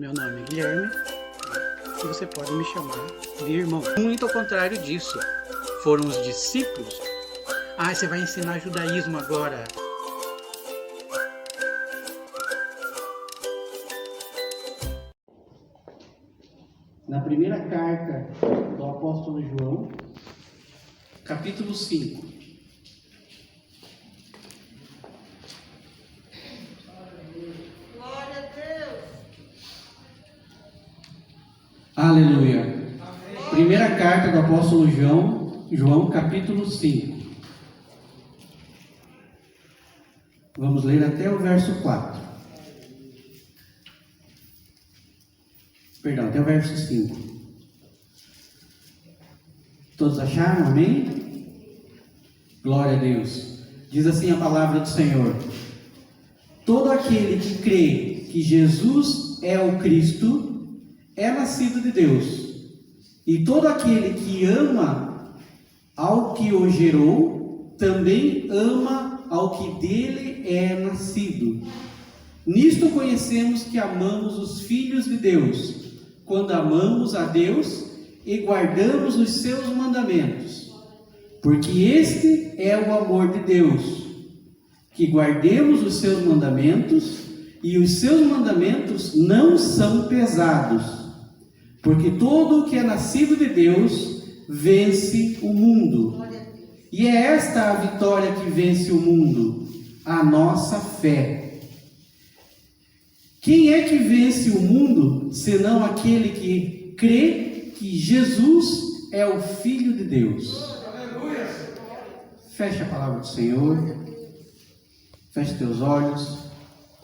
Meu nome é Guilherme e você pode me chamar de irmão. Muito ao contrário disso, foram os discípulos. Ah, você vai ensinar judaísmo agora. Na primeira carta do apóstolo João, capítulo 5. Glória a Deus. Aleluia. Amém. Primeira carta do apóstolo João, capítulo 5. Vamos ler até o verso 4. Perdão, até o verso 5. Todos acharam? Amém? Glória a Deus. Diz assim a palavra do Senhor: todo aquele que crê que Jesus é o Cristo é nascido de Deus, e todo aquele que ama ao que o gerou também ama ao que dele é nascido. Nisto conhecemos que amamos os filhos de Deus, quando amamos a Deus e guardamos os seus mandamentos. Porque este é o amor de Deus, que guardemos os seus mandamentos, e os seus mandamentos não são pesados. Porque todo o que é nascido de Deus vence o mundo. E é esta a vitória que vence o mundo, a nossa fé. Quem é que vence o mundo, senão aquele que crê que Jesus é o Filho de Deus? Aleluia. Feche a palavra do Senhor. Feche teus olhos.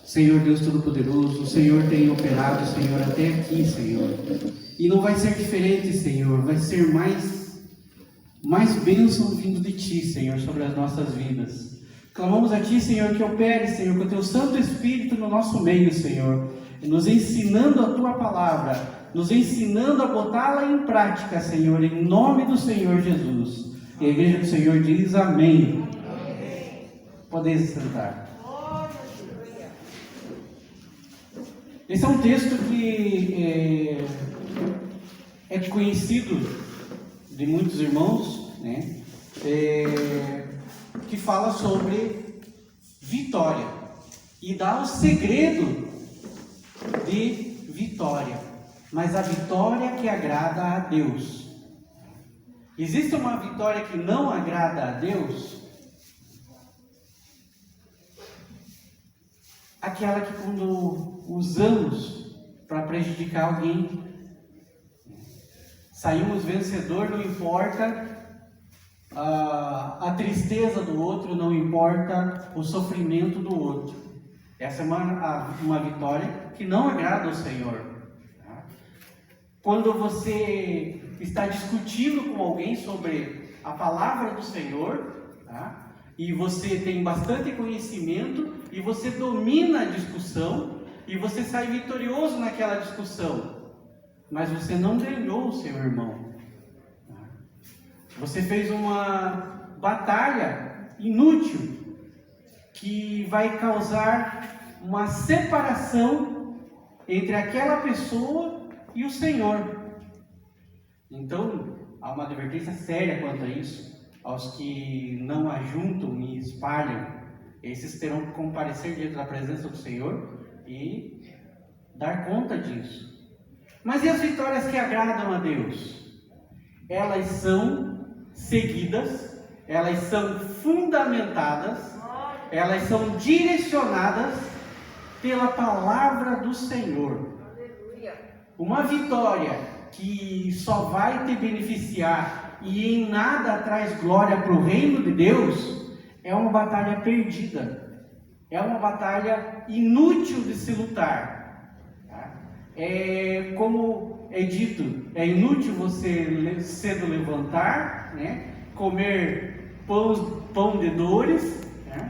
Senhor Deus Todo-Poderoso, o Senhor tem operado, Senhor, até aqui, Senhor. E não vai ser diferente, Senhor. Vai ser mais bênção vindo de Ti, Senhor, sobre as nossas vidas. Clamamos a Ti, Senhor, que opere, Senhor, com o Teu Santo Espírito no nosso meio, Senhor, nos ensinando a Tua palavra, nos ensinando a botá-la em prática, Senhor, em nome do Senhor Jesus. E a igreja do Senhor diz amém. Amém. Podem se sentar. Esse é um texto que é conhecido de muitos irmãos, né? Que fala sobre vitória e dá o segredo de vitória, mas a vitória que agrada a Deus. Existe uma vitória que não agrada a Deus? Aquela que quando usamos para prejudicar alguém, saímos vencedor, não importa a tristeza do outro, não importa o sofrimento do outro. Essa é uma vitória que não agrada ao Senhor. Quando você está discutindo com alguém sobre a palavra do Senhor, e você tem bastante conhecimento, e você domina a discussão, e você sai vitorioso naquela discussão, mas você não ganhou o seu irmão. Você fez uma batalha inútil, que vai causar uma separação entre aquela pessoa e o Senhor. Então, há uma advertência séria quanto a isso. Aos que não ajuntam e espalham, esses terão que comparecer diante da presença do Senhor e dar conta disso. Mas e as vitórias que agradam a Deus? Elas são seguidas, elas são fundamentadas, elas são direcionadas pela palavra do Senhor. Uma vitória que só vai te beneficiar e em nada traz glória para o reino de Deus é uma batalha perdida, é uma batalha inútil de se lutar. Como é dito, é inútil você cedo levantar, né? Comer pão de dores, né?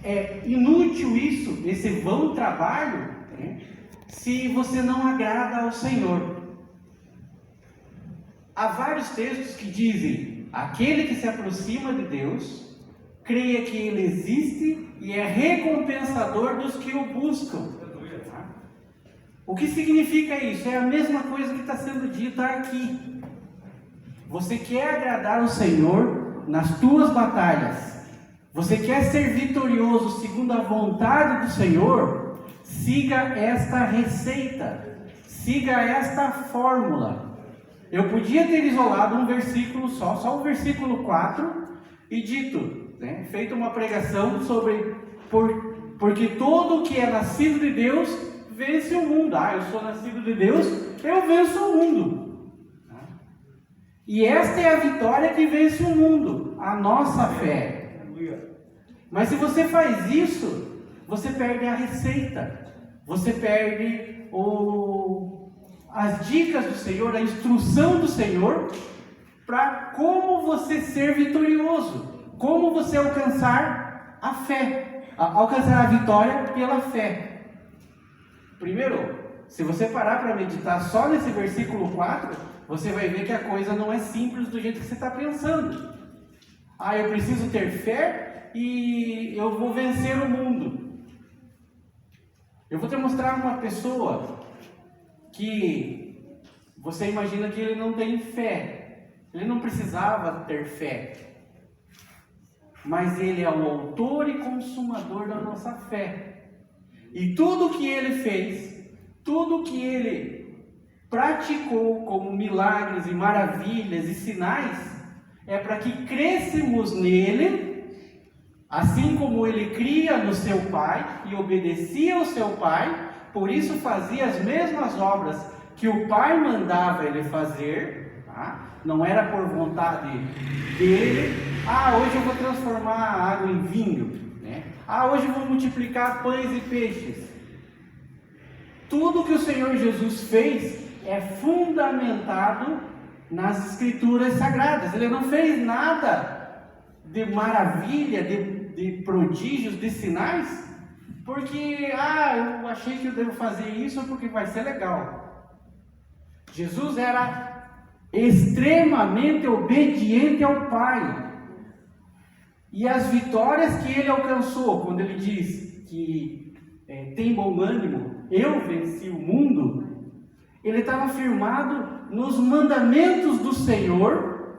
É inútil isso, esse vão trabalho, né? Se você não agrada ao Senhor. Há vários textos que dizem: aquele que se aproxima de Deus, creia que Ele existe e é recompensador dos que o buscam. O que significa isso? É a mesma coisa que está sendo dita aqui. Você quer agradar o Senhor nas tuas batalhas? Você quer ser vitorioso segundo a vontade do Senhor? Siga esta receita. Siga esta fórmula. Eu podia ter isolado um versículo só o versículo 4, e dito, feito uma pregação sobre porque todo que é nascido de Deus vence o mundo. Eu sou nascido de Deus, eu venço o mundo. E esta é a vitória que vence o mundo, a nossa fé. Mas se você faz isso, você perde a receita, você perde as dicas do Senhor, a instrução do Senhor, para como você ser vitorioso, como você alcançar a fé, alcançar a vitória pela fé. Primeiro, se você parar para meditar só nesse versículo 4, você vai ver que a coisa não é simples do jeito que você está pensando. Eu preciso ter fé e eu vou vencer o mundo. Eu vou te mostrar uma pessoa que você imagina que ele não tem fé. Ele não precisava ter fé. Mas ele é o autor e consumador da nossa fé. E tudo que ele fez, tudo que ele praticou como milagres e maravilhas e sinais, é para que crescemos nele, assim como ele cria no seu Pai e obedecia ao seu Pai, por isso fazia as mesmas obras que o Pai mandava ele fazer, Não era por vontade dele. Hoje eu vou transformar a água em vinho, hoje eu vou multiplicar pães e peixes. Tudo que o Senhor Jesus fez é fundamentado nas Escrituras Sagradas. Ele não fez nada de maravilha, de prodígios, de sinais, porque, eu achei que eu devo fazer isso porque vai ser legal. Jesus era extremamente obediente ao Pai. E as vitórias que ele alcançou, quando ele diz que tem bom ânimo, eu venci o mundo, ele estava firmado nos mandamentos do Senhor,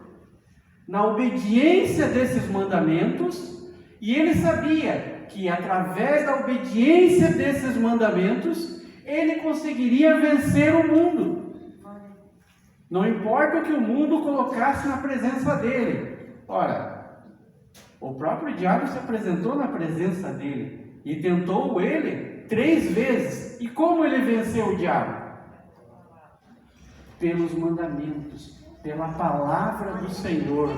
na obediência desses mandamentos, e ele sabia que através da obediência desses mandamentos, ele conseguiria vencer o mundo. Não importa o que o mundo colocasse na presença dele. Ora, o próprio diabo se apresentou na presença dele e tentou ele 3 vezes. E como ele venceu o diabo? Pelos mandamentos, pela palavra do Senhor.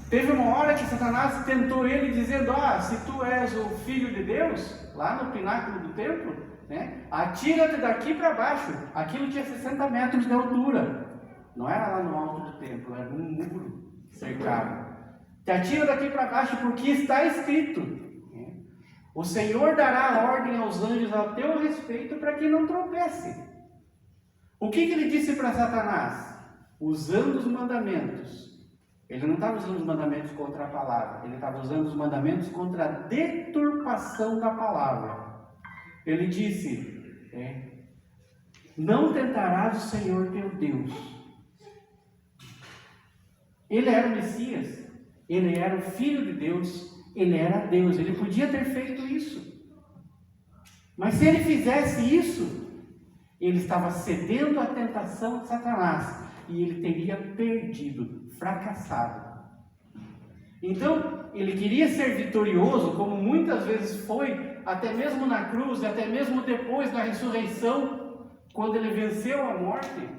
Teve uma hora que Satanás tentou ele dizendo, se tu és o Filho de Deus, lá no pináculo do templo, atira-te daqui para baixo. Aquilo tinha 60 metros de altura. Não era lá no alto do templo, era um muro cercado. Te atira daqui para baixo, porque está escrito, o Senhor dará ordem aos anjos a teu respeito para que não tropece. O que ele disse para Satanás? Usando os mandamentos. Ele não estava usando os mandamentos contra a palavra, ele estava usando os mandamentos contra a deturpação da palavra. Ele disse, não tentarás o Senhor teu Deus. Ele era o Messias, ele era o Filho de Deus, ele era Deus, ele podia ter feito isso. Mas se ele fizesse isso, ele estava cedendo à tentação de Satanás e ele teria perdido, fracassado. Então, ele queria ser vitorioso, como muitas vezes foi, até mesmo na cruz, até mesmo depois da ressurreição, quando ele venceu a morte.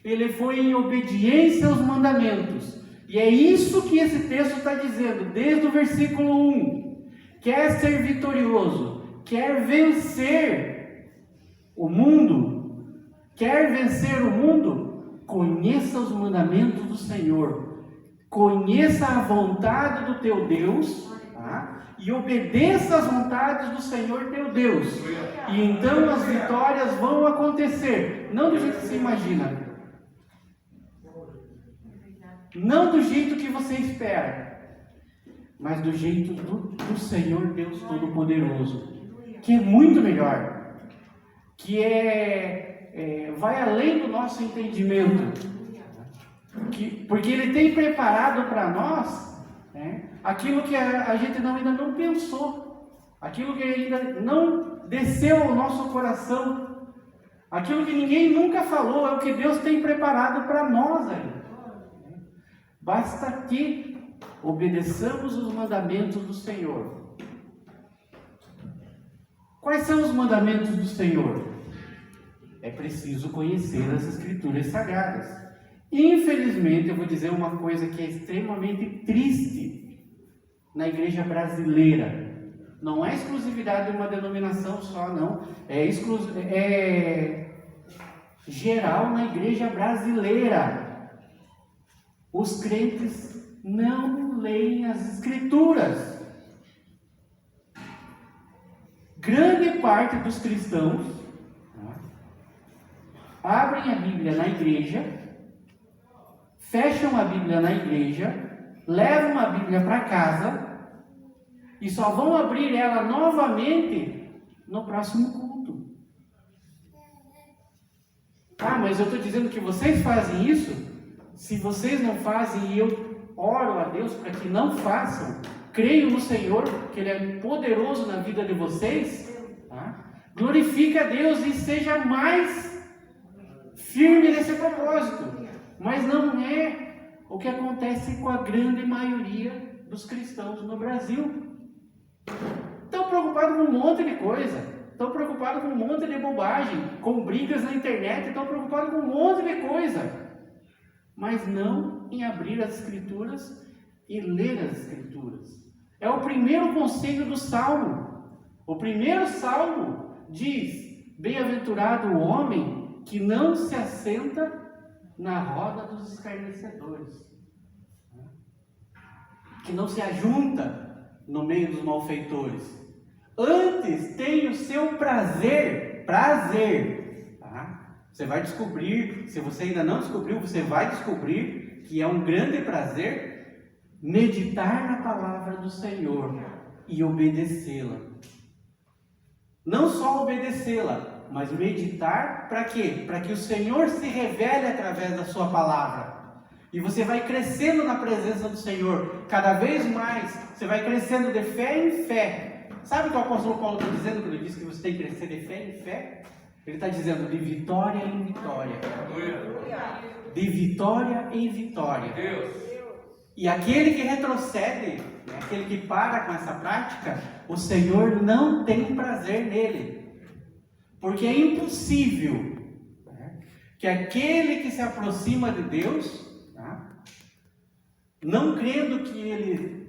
Ele foi em obediência aos mandamentos. E é isso que esse texto está dizendo, desde o versículo 1. Quer ser vitorioso, quer vencer o mundo, quer vencer o mundo, conheça os mandamentos do Senhor, conheça a vontade do teu Deus, e obedeça às vontades do Senhor teu Deus. E então as vitórias vão acontecer, não do jeito que você imagina, não do jeito que você espera, mas do jeito do Senhor Deus Todo-Poderoso. que é muito melhor, que vai além do nosso entendimento, porque Ele tem preparado para nós, né, aquilo que a gente ainda não pensou, aquilo que ainda não desceu ao nosso coração, aquilo que ninguém nunca falou, é o que Deus tem preparado para nós ainda. Basta que obedeçamos os mandamentos do Senhor. Quais são os mandamentos do Senhor? É preciso conhecer as Escrituras Sagradas. Infelizmente, eu vou dizer uma coisa que é extremamente triste na igreja brasileira. Não é exclusividade de uma denominação só, não. É geral na igreja brasileira. Os crentes não leem as Escrituras. Grande parte dos cristãos abrem a Bíblia na igreja, fecham a Bíblia na igreja, levam a Bíblia para casa e só vão abrir ela novamente no próximo culto. Ah, mas eu estou dizendo que vocês fazem isso? Se vocês não fazem e eu oro a Deus para que não façam, creio no Senhor, que Ele é poderoso na vida de vocês, tá? Glorifique a Deus e seja mais firme nesse propósito. Mas não é o que acontece com a grande maioria dos cristãos no Brasil. Estão preocupados com um monte de coisa, estão preocupados com um monte de bobagem, com brigas na internet, estão preocupados com um monte de coisa, mas não em abrir as Escrituras e ler as Escrituras. É o primeiro conselho do Salmo. O primeiro Salmo diz: bem-aventurado o homem que não se assenta na roda dos escarnecedores, que não se ajunta no meio dos malfeitores, antes tem o seu prazer, tá? Você vai descobrir, se você ainda não descobriu, você vai descobrir que é um grande prazer meditar na palavra do Senhor e obedecê-la. Não só obedecê-la, mas meditar para quê? Para que o Senhor se revele através da sua palavra. E você vai crescendo na presença do Senhor, cada vez mais, você vai crescendo de fé em fé. Sabe o que o apóstolo Paulo está dizendo quando ele diz que você tem que crescer de fé em fé? Ele está dizendo de vitória em vitória. De vitória em vitória. E aquele que retrocede, aquele que para com essa prática, o Senhor não tem prazer nele. Porque é impossível que aquele que se aproxima de Deus, não crendo que Ele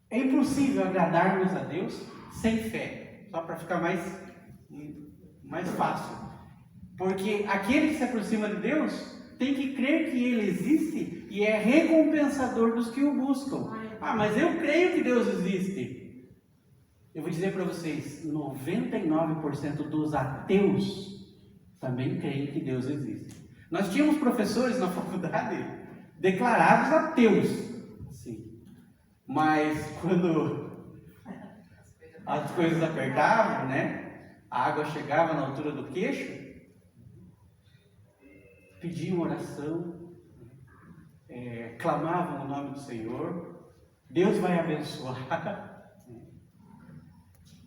é impossível agradarmos a Deus sem fé, só para ficar mais fácil. Porque aquele que se aproxima de Deus tem que crer que Ele existe e é recompensador dos que o buscam. Ah, mas eu creio que Deus existe. Eu vou dizer para vocês, 99% dos ateus também creem que Deus existe. Nós tínhamos professores na faculdade declarados ateus, sim. Mas quando as coisas apertavam, a água chegava na altura do queixo, pediam oração, clamavam o nome do Senhor, Deus vai abençoar.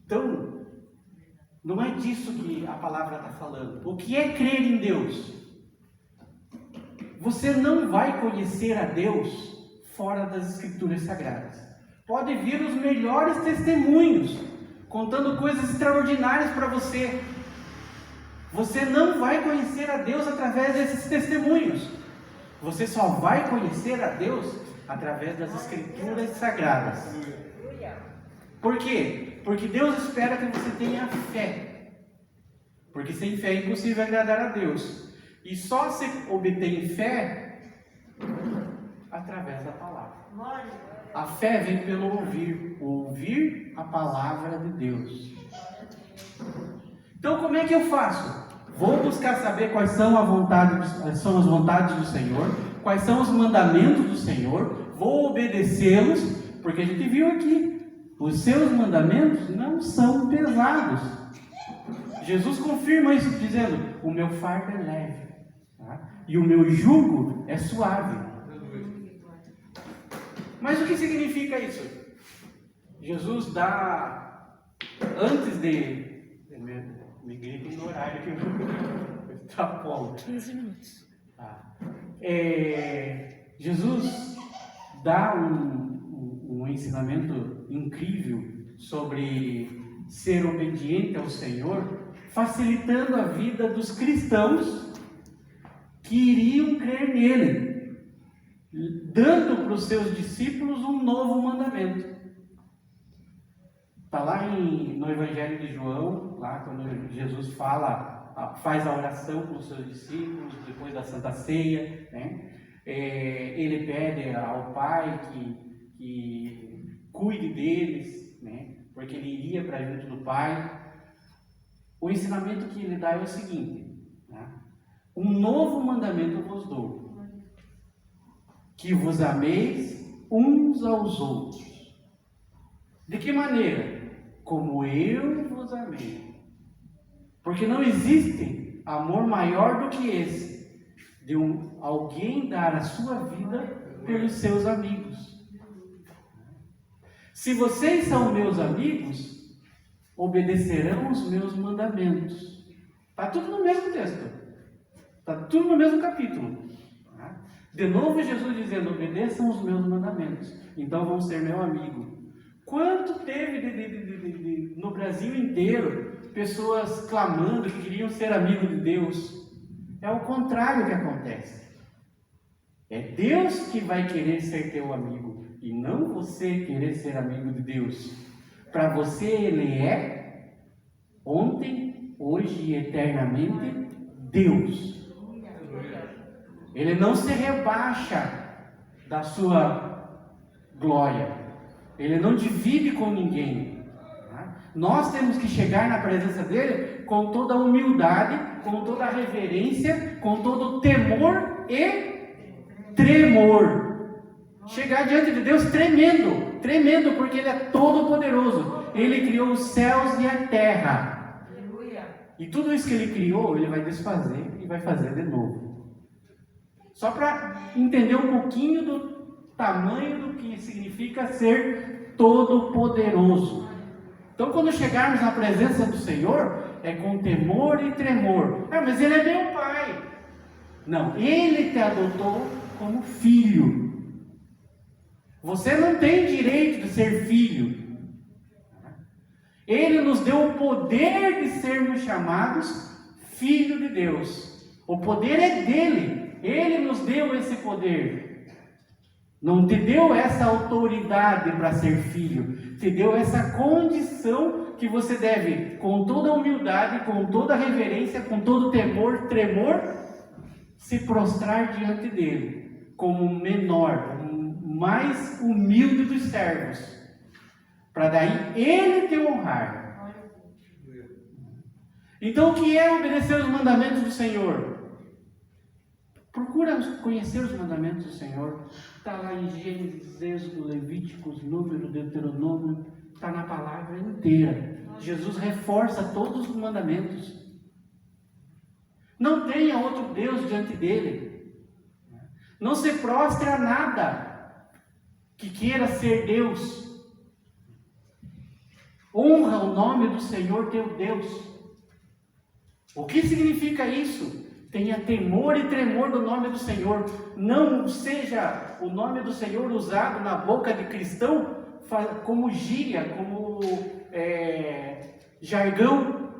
Então, não é disso que a palavra está falando. O que é crer em Deus? Você não vai conhecer a Deus fora das Escrituras Sagradas. Pode vir os melhores testemunhos, contando coisas extraordinárias para você. Você não vai conhecer a Deus através desses testemunhos. Você só vai conhecer a Deus através das Escrituras Sagradas. Por quê? Porque Deus espera que você tenha fé. Porque sem fé é impossível agradar a Deus. E só se obtém fé através da palavra. A fé vem pelo ouvir a palavra de Deus. Então como é que eu faço? Vou buscar saber quais são as vontades do Senhor, quais são os mandamentos do Senhor, vou obedecê-los, porque a gente viu aqui, Os seus mandamentos não são pesados. Jesus confirma isso dizendo: o meu fardo é leve, tá? E o meu jugo é suave. Mas o que significa isso? Jesus dá, antes de... Me gritem no horário que eu extrapolo. 15 minutos. Jesus dá um ensinamento incrível sobre ser obediente ao Senhor, facilitando a vida dos cristãos que iriam crer nele, dando para os seus discípulos um novo mandamento. Está lá no Evangelho de João, lá quando Jesus faz a oração com os seus discípulos, depois da Santa Ceia, né? Ele pede ao Pai que cuide deles, né? Porque ele iria para junto do Pai. O ensinamento que ele dá é o seguinte, né? Um novo mandamento vos dou, que vos ameis uns aos outros. De que maneira? Como eu vos amei. Porque não existe amor maior do que esse, de alguém dar a sua vida pelos seus amigos. Se vocês são meus amigos, obedecerão os meus mandamentos. Está tudo no mesmo texto. Está tudo no mesmo capítulo. De novo Jesus dizendo: obedeçam os meus mandamentos, então vão ser meu amigo. Quanto teve no Brasil inteiro pessoas clamando que queriam ser amigos de Deus? É o contrário que acontece. É Deus que vai querer ser teu amigo e não você querer ser amigo de Deus. Para você Ele é ontem, hoje e eternamente Deus. Ele não se rebaixa da sua glória. Ele não divide com ninguém. Nós temos que chegar na presença dele com toda a humildade, com toda a reverência, com todo o temor e tremor. Chegar diante de Deus tremendo, porque ele é todo poderoso. Ele criou os céus e a terra. E tudo isso que ele criou, ele vai desfazer e vai fazer de novo. Só para entender um pouquinho do tamanho do que significa ser todo-poderoso. Então, quando chegarmos na presença do Senhor, é com temor e tremor. Mas Ele é meu Pai. Não, Ele te adotou como filho. Você não tem direito de ser filho. Ele nos deu o poder de sermos chamados filho de Deus. O poder é dele. Ele nos deu esse poder. Não te deu essa autoridade para ser filho. Te deu essa condição que você deve, com toda a humildade, com toda a reverência, com todo temor, tremor, se prostrar diante dele, como o menor, o mais humilde dos servos, para daí ele te honrar. Então, o que é obedecer os mandamentos do Senhor? Procura conhecer os mandamentos do Senhor. Está lá em Gênesis, Êxodo, Levíticos, Número, Deuteronômio. Está na palavra inteira. Jesus reforça todos os mandamentos. Não tenha outro Deus diante dele. Não se prostre a nada que queira ser Deus. Honra o nome do Senhor teu Deus. O que significa isso? Tenha temor e tremor do nome do Senhor. Não seja o nome do Senhor usado na boca de cristão como gíria, como jargão.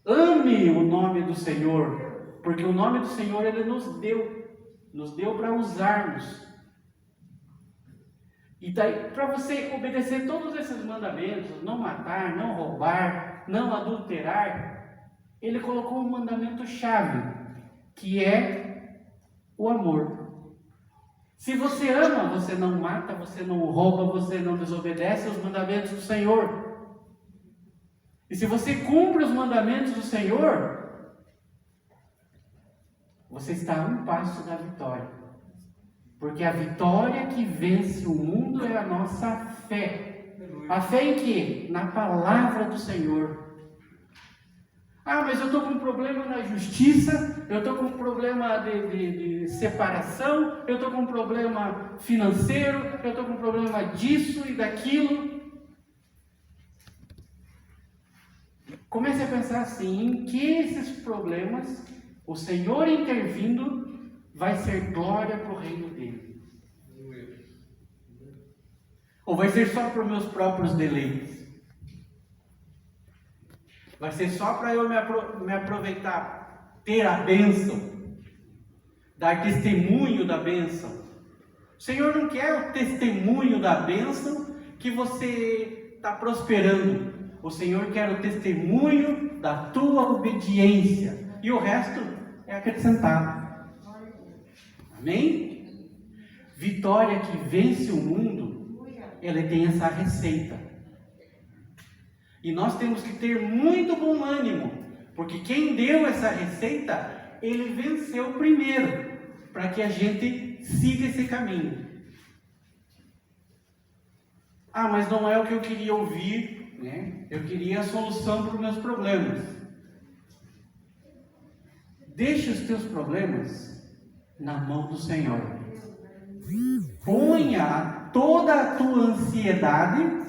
Ame o nome do Senhor, porque o nome do Senhor Ele nos deu para usarmos. E daí, para você obedecer todos esses mandamentos, não matar, não roubar, não adulterar, Ele colocou um mandamento-chave, que é o amor. Se você ama, você não mata, você não rouba, você não desobedece aos mandamentos do Senhor. E se você cumpre os mandamentos do Senhor, você está a um passo da vitória. Porque a vitória que vence o mundo é a nossa fé. A fé em quê? Na palavra do Senhor. Ah, mas eu estou com um problema na justiça, eu estou com um problema de separação, eu estou com um problema financeiro, eu estou com um problema disso e daquilo. Comece a pensar assim, em que esses problemas, o Senhor intervindo, vai ser glória para o reino dele. Ou vai ser só para os meus próprios deleites? Vai ser só para eu me aproveitar, ter a bênção, dar testemunho da bênção. O Senhor não quer o testemunho da bênção que você está prosperando. O Senhor quer o testemunho da tua obediência. E o resto é acrescentado. Amém? Vitória que vence o mundo, ela tem essa receita. E nós temos que ter muito bom ânimo, porque quem deu essa receita, ele venceu primeiro, para que a gente siga esse caminho. Ah, mas não é o que eu queria ouvir, né? Eu queria a solução para os meus problemas. Deixa os teus problemas na mão do Senhor. Ponha toda a tua ansiedade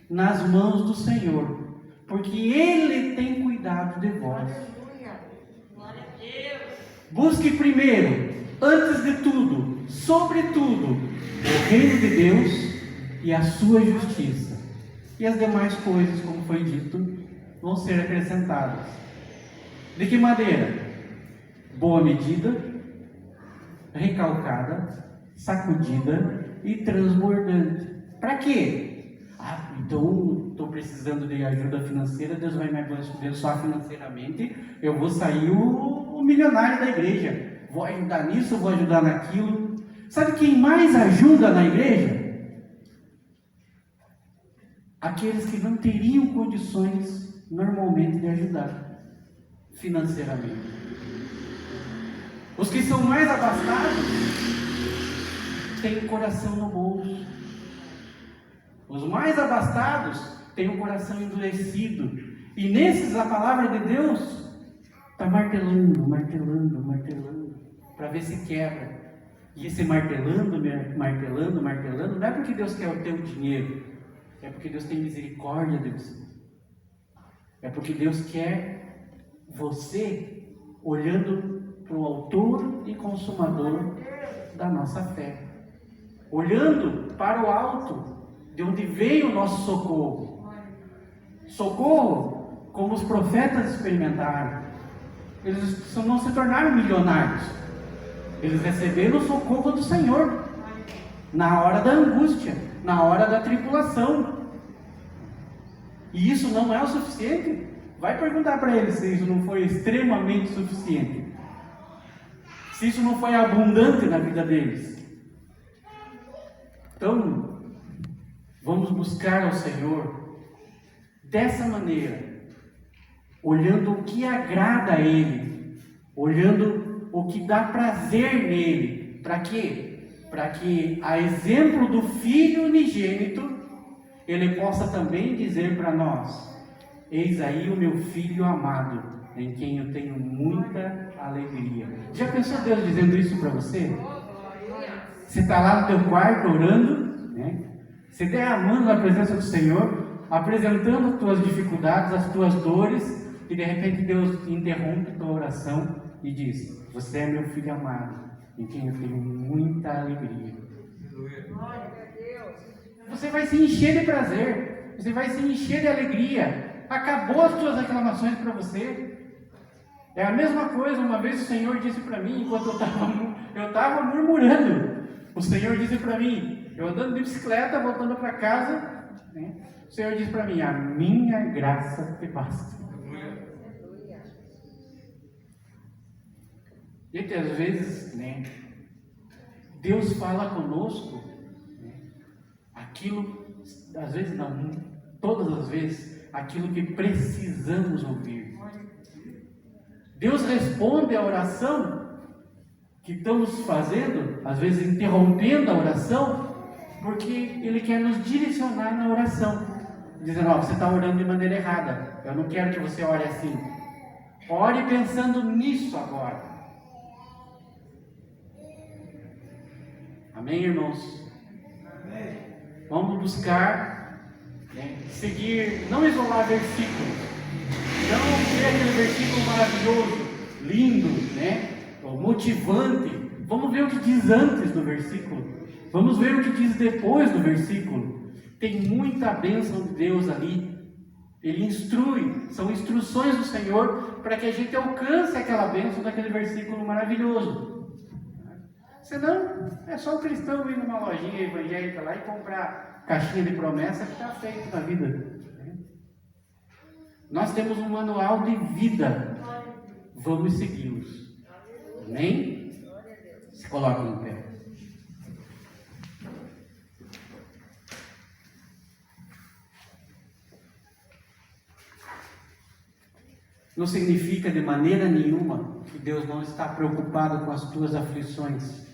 nas mãos do Senhor, porque Ele tem cuidado de vós. Busque primeiro, antes de tudo, sobretudo, o reino de Deus e a sua justiça, e as demais coisas, como foi dito, vão ser acrescentadas. De que maneira? Boa medida, recalcada, sacudida e transbordante. Para quê? Ah, então estou precisando de ajuda financeira, Deus vai me abençoar financeiramente, eu vou sair o milionário da igreja, vou ajudar nisso, vou ajudar naquilo. Sabe quem mais ajuda na igreja? Aqueles que não teriam condições normalmente de ajudar financeiramente. Os que são mais abastados têm o coração no bolso. Os mais abastados têm o coração endurecido. E nesses a palavra de Deus está martelando, para ver se quebra. E esse martelando, não é porque Deus quer o teu dinheiro, é porque Deus tem misericórdia de você. É porque Deus quer você olhando para o autor e consumador da nossa fé. Olhando para o alto, de onde veio o nosso socorro. Socorro, como os profetas experimentaram. Eles não se tornaram milionários. Eles receberam o socorro do Senhor na hora da angústia, na hora da tribulação. E isso não é o suficiente? Vai perguntar para eles se isso não foi extremamente suficiente. Se isso não foi abundante na vida deles. Então, vamos buscar ao Senhor dessa maneira, olhando o que agrada a Ele, olhando o que dá prazer nele. Para quê? Para que, a exemplo do Filho unigênito, Ele possa também dizer para nós: eis aí o meu Filho amado, em quem eu tenho muita alegria. Já pensou Deus dizendo isso para você? Você está lá no teu quarto orando, né? Você derramando na presença do Senhor, apresentando as tuas dificuldades, as tuas dores, e de repente Deus interrompe tua oração e diz: você é meu filho amado, em quem eu tenho muita alegria. Você vai se encher de prazer, você vai se encher de alegria. Acabou as tuas reclamações para você. É a mesma coisa. Uma vez o Senhor disse para mim, enquanto eu estava murmurando, o Senhor disse para mim, eu andando de bicicleta, voltando para casa, né? O Senhor disse para mim: a minha graça te basta. Gente, às vezes, né, Deus fala conosco, né, aquilo, às vezes não, todas as vezes, aquilo que precisamos ouvir. Deus responde a oração que estamos fazendo, às vezes interrompendo a oração, porque Ele quer nos direcionar na oração, dizendo: ó, você está orando de maneira errada, eu não quero que você ore assim. Ore pensando nisso agora. Amém, irmãos? Amém. Vamos buscar, né, seguir, não isolar versículos, não ver aquele versículo maravilhoso, lindo, né, motivante. Vamos ver o que diz antes do versículo, vamos ver o que diz depois do versículo. Tem muita bênção de Deus ali. Ele instrui, são instruções do Senhor para que a gente alcance aquela bênção daquele versículo maravilhoso. Senão, é só o cristão ir numa lojinha evangélica lá e comprar caixinha de promessa que está feito na vida. Nós temos um manual de vida, vamos segui-los. Amém? Se coloquem em pé. Não significa de maneira nenhuma que Deus não está preocupado com as tuas aflições.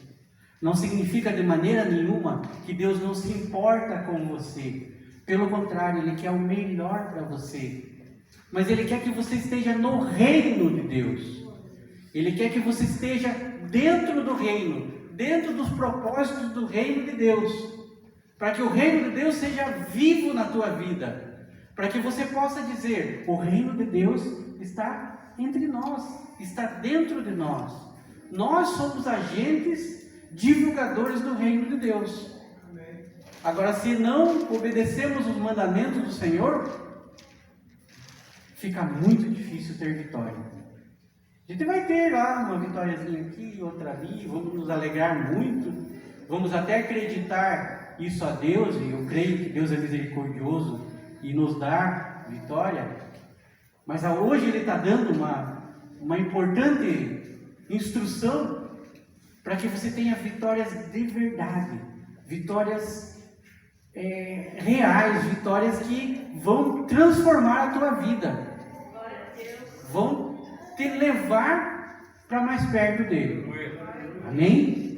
Não significa de maneira nenhuma que Deus não se importa com você. Pelo contrário, Ele quer o melhor para você. Mas Ele quer que você esteja no reino de Deus. Ele quer que você esteja dentro do reino, dentro dos propósitos do reino de Deus. Para que o reino de Deus seja vivo na tua vida. Para que você possa dizer: o reino de Deus está entre nós, está dentro de nós. Nós somos agentes divulgadores do reino de Deus. Agora, se não obedecemos os mandamentos do Senhor, fica muito difícil ter vitória. A gente vai ter lá uma vitóriazinha aqui, outra ali, vamos nos alegrar muito, vamos até acreditar isso a Deus, e eu creio que Deus é misericordioso e nos dá vitória. Mas hoje Ele está dando uma importante instrução para que você tenha vitórias de verdade, vitórias reais, vitórias que vão transformar a tua vida, vão te levar para mais perto dele. Amém?